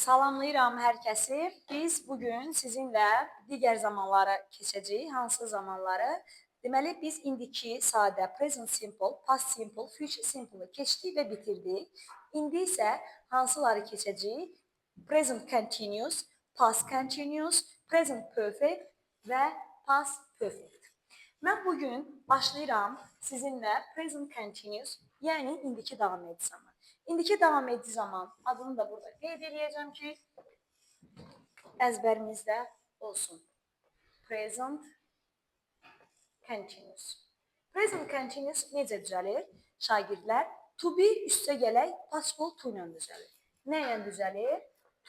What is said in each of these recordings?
Salamlayıram hər kəsi. Biz bugün sizinlə digər zamanlara keçəcəyik. Hansı zamanları? Deməli, biz indiki sadə present simple, past simple, future simple keçdik və bitirdik. İndi isə hansıları keçəcəyik? Present continuous, past continuous, present perfect və past perfect. Mən bugün başlayıram sizinlə present continuous, yəni indiki davam edici zaman. İndiki davam edici zaman adını da burada qeyd edəcəm ki, əzbərimizdə olsun. Present continuous. Present continuous necə düzəlir? Şagirdlər, to be üstə gələk possible to ilə düzəlir. Nə ilə düzəlir?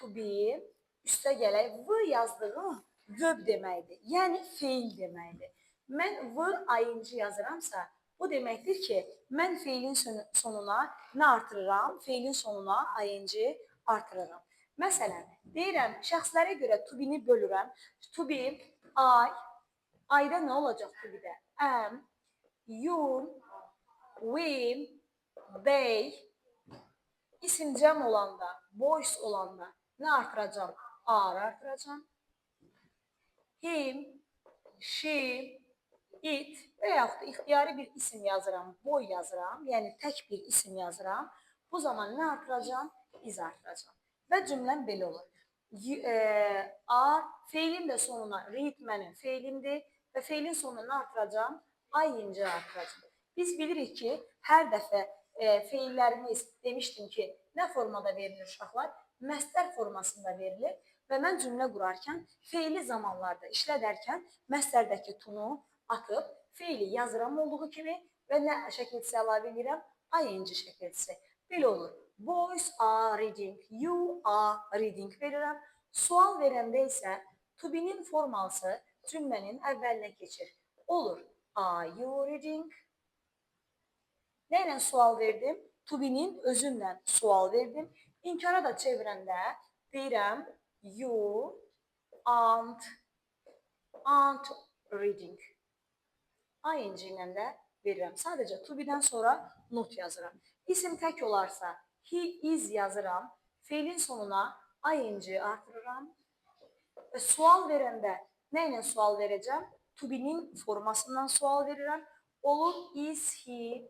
To be üstə gələk v yazdığım verb deməkdir. Yəni feil deməkdir. Mən v ing yazıramsa, bu deməkdir ki, mən feilin sonuna nə artırıram? Feilin sonuna ing artırıram. Məsələn, deyirəm, şəxslərə görə to be-ni bölürəm. To be, I, I-da nə olacaq to be-də? Am, you, we, they, isim cəm olanda, boys olanda nə artıracam? Are artıracam. Him, she, it və yaxud da ixtiyari bir isim yazıram, boy yazıram, yəni tək bir isim yazıram. Bu zaman nə artıracam? Is artıracam. Və cümləm belə olur. Are, feilin də sonuna, read mənim feilimdir və feilin sonuna nə artıracam? ing artıracam. Biz bilirik ki, hər dəfə feillərimiz demişdim ki, nə formada verilir uşaqlar? Məstər formasında verilir. Və mən cümlə qurarkən, feili zamanlarda işlədərkən məstərdəki tunu atıb, feili yazıram olduğu kimi və nə şəkilçisi əlavə edirəm? ing şəkilçisi. Belə olur. Boys are reading, you are reading verirəm. Sual verəndə isə to be-nin formalısı cümlənin əvvəlinə keçir. Olur. Are you reading? Nə ilə sual verdim? To be-nin özündən sual verdim. İnkara da çevirəndə deyirəm, you aren't reading. ing ilə də verirəm. Sadəcə to be-dən sonra not yazıram. İsim tək olarsa he is yazıram. Feilin sonuna ing artırıram. Və sual verəndə nə ilə sual verəcəm? To be-nin formasından sual verirəm. Olur is he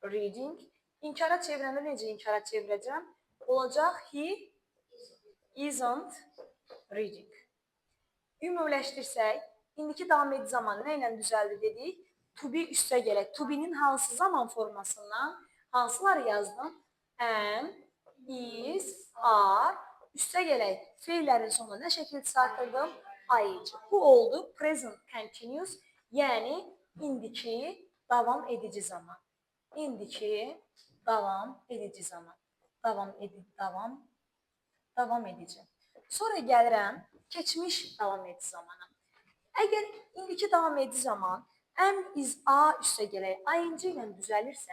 reading. İnkara çevirəndə necə inkara çevirəcəm? Olacaq he isn't reading. Ümumiləşdirsək, indiki davam edici zaman nə ilə düzəldi dedik? To be üstə gələk. To be-nin hansı zaman formasından hansıları yazdım? Am, is, are. Üstə gələk. Feillərin sonuna nə şəkildə artırdım? ing. Bu oldu present continuous, yəni indiki davam edici zaman. İndiki davam edici zaman. Davam edici. Sonra gəlirəm keçmiş davam edici zamana. Əgər indiki davam edici zaman am, is, are üstə gələk ing ilə düzəlirsə,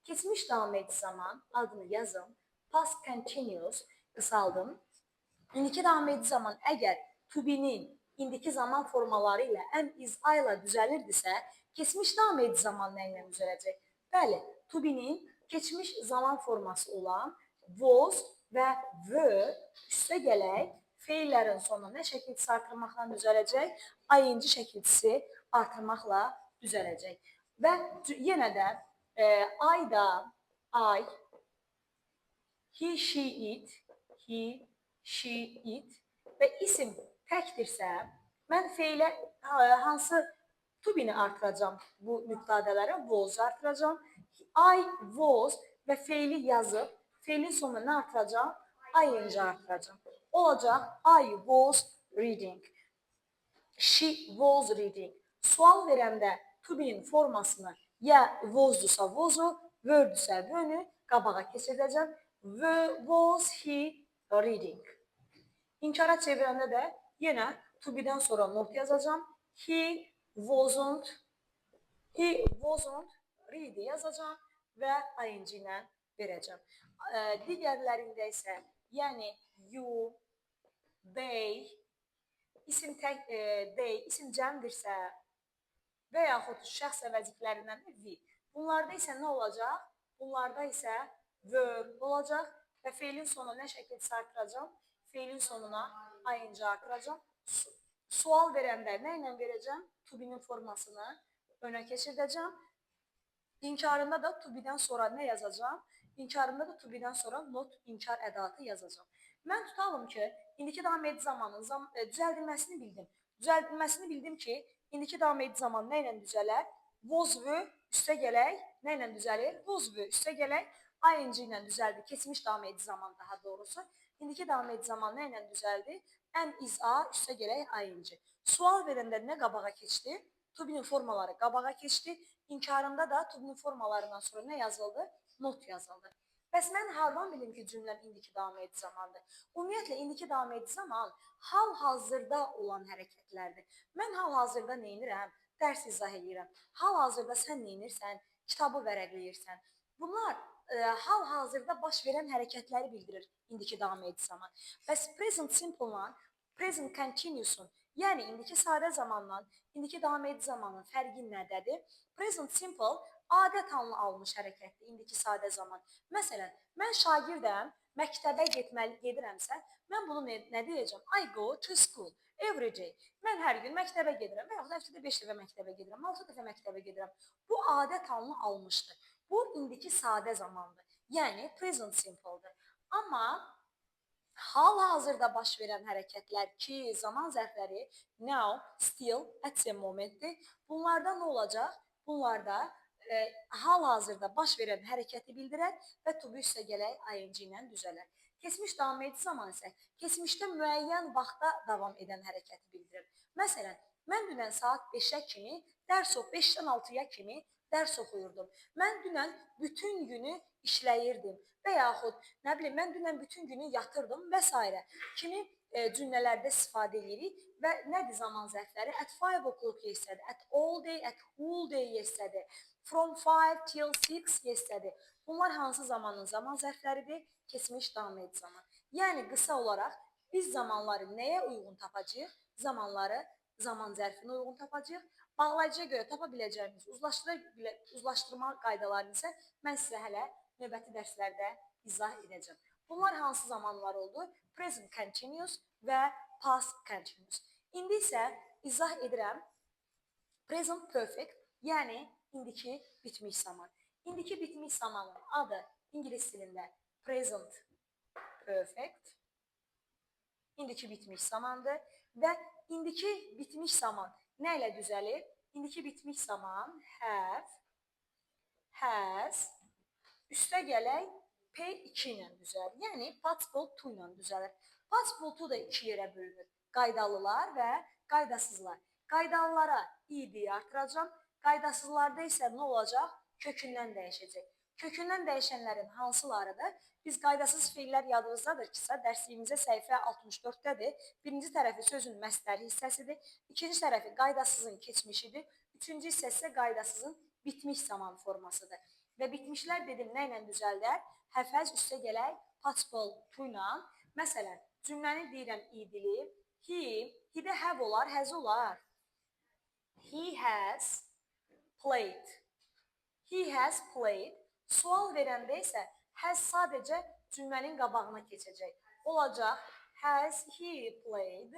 keçmiş davam edici zaman adını yazım. Past continuous qısaldım. İndiki davam edici zaman əgər to be-nin indiki zaman formaları ilə am, is, are ilə düzəlirdisə, keçmiş davam edici zaman nə ilə düzələcək? Bəli, to be-nin keçmiş zaman forması olan was və were üstə gələk feillərin sonuna nə şəkilçisi artırmaqla düzələcək? ing şəkilçisi artırmaqla düzələcək. Və yenə də I da I, he, she, it və isim təkdirsə, mən feilə hansı to be-ni artıracam bu mübtədələrə? Was artıracam. I was və feili yazıb, feilin sonuna nə artıracam? ing artıracam. Olacaq I was reading. She was reading. Sual verəndə to be-nin formasını ya was-dursa was-u, were-dursa were-nü qabağa keçirdəcəm. Was he reading? İnkara çevirəndə də yenə to be-dən sonra not yazacağam. He wasn't read yazacağam və ing ilə verəcəm. Digərlərində isə, yəni you, they, isim cəmdirsə və yaxud şəxs əvəzliklərindən we. Bunlarda isə nə olacaq? Bunlarda isə verb olacaq və feilin sonuna nə şəkildə artıracağam? Feilin sonuna ing artıracağam. Sual verəndə nə ilə verəcəm? To be-nin formasını önə keçirdəcəm. İnkarında da to be-dən sonra nə yazacağam? İnkarında da to be-dən sonra not inkar ədatı yazacağam. Mən tutalım ki, indiki davam edici zamanın düzəldilməsini bildim. Düzəldilməsini bildim ki, indiki davam edici zaman nə ilə düzələr? Was were üstə gələk nə ilə düzəlir? Was were üstə gələk ing ilə düzəldi. Keçmiş davam edici zaman daha doğrusu. İndiki davam edici zaman nə ilə düzəldi? Am, is, are üstə gələk ing. Sual verəndə nə qabağa keçdi? To be-nin formaları qabağa keçdi. İnkarında da to be-nin formalarından sonra nə yazıldı? Not yazıldı. Bəs mən hardan bilim ki, cümləm indiki davam edici zamandır? Ümumiyyətlə, indiki davam edici zaman hal-hazırda olan hərəkətlərdir. Mən hal-hazırda nə edirəm? Dərs izah edirəm. Hal-hazırda sən nə edirsən? Kitabı vərəqləyirsən. Bunlar hal-hazırda baş verən hərəkətləri bildirir indiki davam edici zaman. Bəs present simple-la present continuous-un, yəni indiki sadə zamanla indiki davam edici zamanın fərqi nədədir? Present simple adət halını almış hərəkətdir indiki sadə zaman. Məsələn, mən şagirdəm, məktəbə gedirəmsə, mən bunu nə deyəcəm? I go to school every day. Mən hər gün məktəbə gedirəm və yaxud həftədə 5 dəfə məktəbə gedirəm, 6 dəfə məktəbə gedirəm. Bu adət halını almışdır. Bu indiki sadə zamandır. Yəni present simple-dır. Amma hal-hazırda baş verən hərəkətlər ki, zaman zərfləri now, still, at the moment-dir. Bunlarda nə olacaq? Bunlarda hal-hazırda baş verən hərəkəti bildirər və to be üstə gələk ing ilə düzələr. Keçmiş davam edici zaman isə keçmişdə müəyyən vaxtda davam edən hərəkəti bildirir. Məsələn, mən dünən saat 5-ə kimi, 5-dən 6-ya kimi dərs oxuyurdum. Mən dünən bütün günü işləyirdim və yaxud nə bilim mən dünən bütün günü yatırdım və s. kimi cümlələrdə istifadə edirik və nədir zaman zərfləri? At 5 o'clock yesterday, at all day, at whole day yesterday, from 5 till 6 yesterday. Bunlar hansı zamanın zaman zərfləridir? Keçmiş davam edici zaman. Yəni qısa olaraq biz zamanları nəyə uyğun tapacağıq? Zamanları zaman zərfinə uyğun tapacağıq. Bağlayıcıya görə tapa biləcəyimiz uzlaşdırma qaydalarını isə mən sizə hələ növbəti dərslərdə izah edəcəm. Bunlar hansı zamanlar oldu? Present continuous və past continuous. İndi isə izah edirəm present perfect, yəni indiki bitmiş zaman. İndiki bitmiş zamanın adı ingilis dilində present perfect. İndiki bitmiş zamandır və indiki bitmiş zaman nə ilə düzəlir? İndiki bitmiş zaman have, has, üstə gələk P2 ilə düzəlir. Yəni participle to ilə düzəlir. Participle to da iki yerə bölünür. Qaydalılar və qaydasızlar. Qaydalılara id artıracağam. Qaydasızlarda isə nə olacaq? Kökündən dəyişəcək. Kökündən dəyişənlərin hansılarıdır? Biz qaydasız feillər yadınızdadır ki, dərsliyimizə səhifə 64-dədir. Birinci tərəfi sözün məsdəri hissəsidir. İkinci tərəfi qaydasızın keçmişidir. Üçüncü hissəsi isə qaydasızın bitmiş zaman formasıdır. Və bitmişlər dedim nə ilə düzəldər? Həfəz üstə gələk participle to ilə. Məsələn, cümləni deyirəm idili. He-də have olar, has olar. He has played. He has played. Sual verəndə isə has sadəcə cümlənin qabağına keçəcək. Olacaq, has he played?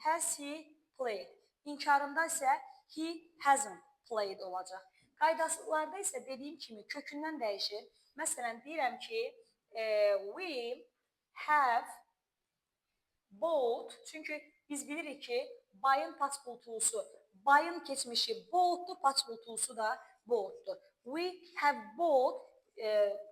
Has he played? İnkarında isə he hasn't played olacaq. Qaydasızlarda isə dediyim kimi kökündən dəyişir. Məsələn, deyirəm ki, we have bought, çünki biz bilirik ki, buy'ın participle to'su, buy'ın keçmişi bought'dur, participle to'su da bought'dur. We have bought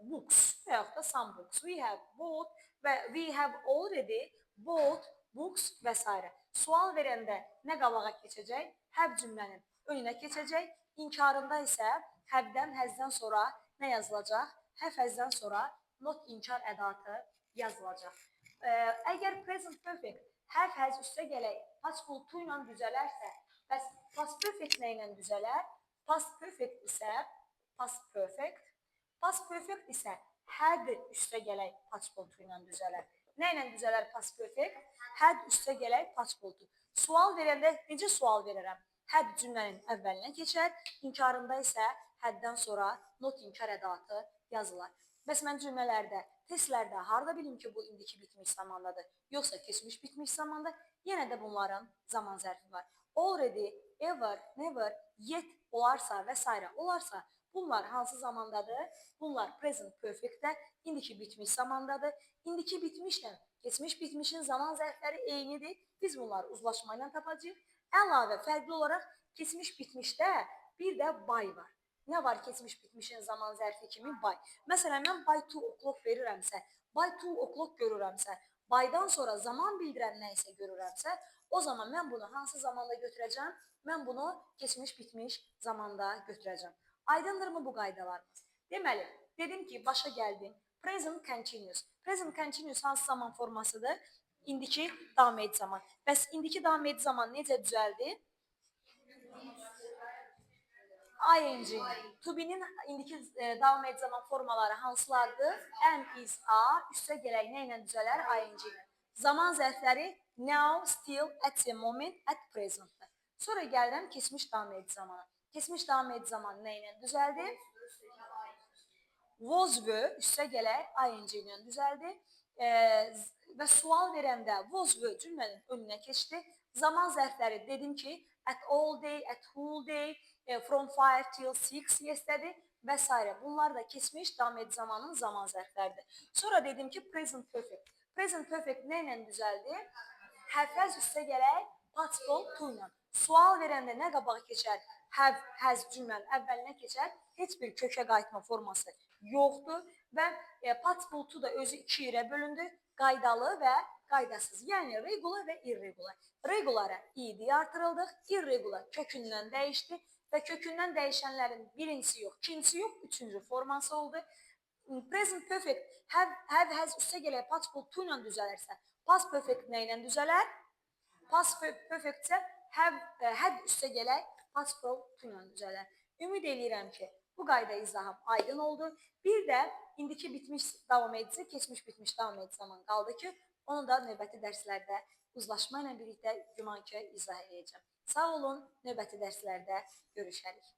books və yaxud da some books. We have bought və we have already bought books və s. Sual verəndə nə qabağa keçəcək? Have cümlənin önünə keçəcək. İnkarında isə have-dən, has-dən sonra nə yazılacaq? Have has-dən sonra not inkar ədatı yazılacaq. Əgər present perfect have has üstə gələk participle to ilə düzələrsə, bəs past perfect nə ilə düzələr? Past perfect isə had üstə gələk participle to ilə düzələr. Nə ilə düzələr past perfect? Had üstə gələk participle to. Sual verəndə necə sual verərəm? Had cümlənin əvvəlinə keçər, inkarında isə haddən sonra not inkar ədatı yazılar. Bəs mən cümlələrdə, testlərdə harda bilim ki, bu indiki bitmiş zamandadır, yoxsa keçmiş bitmiş zamanda? Yenə də bunların zaman zərfi var. Already, ever, never, yet olarsa və s. olarsa, bunlar hansı zamandadır? Bunlar present perfectdə, indiki bitmiş zamandadır. İndiki bitmişlə keçmiş bitmişin zaman zərfləri eynidir. Biz bunları uzlaşma ilə tapacağıq. Əlavə, fərqli olaraq keçmiş bitmişdə bir də by var. Nə var keçmiş bitmişin zaman zərfi kimi? By. Məsələn, mən by 2 o'clock verirəmsə, by 2 o'clock görürəmsə, bydan sonra zaman bildirən nə isə görürəmsə, o zaman mən bunu hansı zamanda götürəcəm? Mən bunu keçmiş bitmiş zamanda götürəcəm. Aydındırmı bu qaydalarımız? Deməli, dedim ki, başa gəldim. Present continuous. Present continuous hansı zaman formasıdır? İndiki davam edici zaman. Bəs indiki davam edici zaman necə düzəldi? ING. To be'nin indiki davam edici zaman formaları hansılardır? Am, is, are. Üstə gələk nə ilə düzələr? ING ilə. Zaman zərfləri now, still, at the moment, at present'dır. Sonra gəlirəm keçmiş davam edici zamana. Keçmiş davam edici zaman nə ilə düzəldi? Was were üstə gələk ING ilə düzəldi. Və sual verəndə was were cümlənin önünə keçdi. Zaman zərfləri dedim ki, at all day, at whole day, from 5 till 6 yesterday və s. Bunlar da keçmiş davam edici zamanın zaman zərfləridir. Sonra dedim ki, present perfect. Present perfect nə ilə düzəldi? Hərfəz üstə gələk participle to ilə. Sual verəndə nə qabağa keçər? Have, has cümlənin əvvəlinə keçər. Heç bir kökə qayıtma forması yoxdur və participle to da özü iki yerə bölündü. Qaydalı və qaydasız. Yəni regular və irregular. Regulara id artırıldıq, irregular kökündən dəyişdi və kökündən dəyişənlərin birincisi yox, ikincisi yox, üçüncü forması oldu. Present perfect have, has üstə gələk participle to ilə düzələrsə, past perfect nə ilə düzələr? Past perfect isə have üstə gələk participle to ilə düzələr. Ümid edirəm ki, bu qayda izahım aydın oldu. Bir də indiki bitmiş davam edici, keçmiş bitmiş davam edici zaman qaldı ki, onu da növbəti dərslərdə uzlaşma ilə birlikdə güman ki, izah edəcəm. Sağ olun, növbəti dərslərdə görüşərik.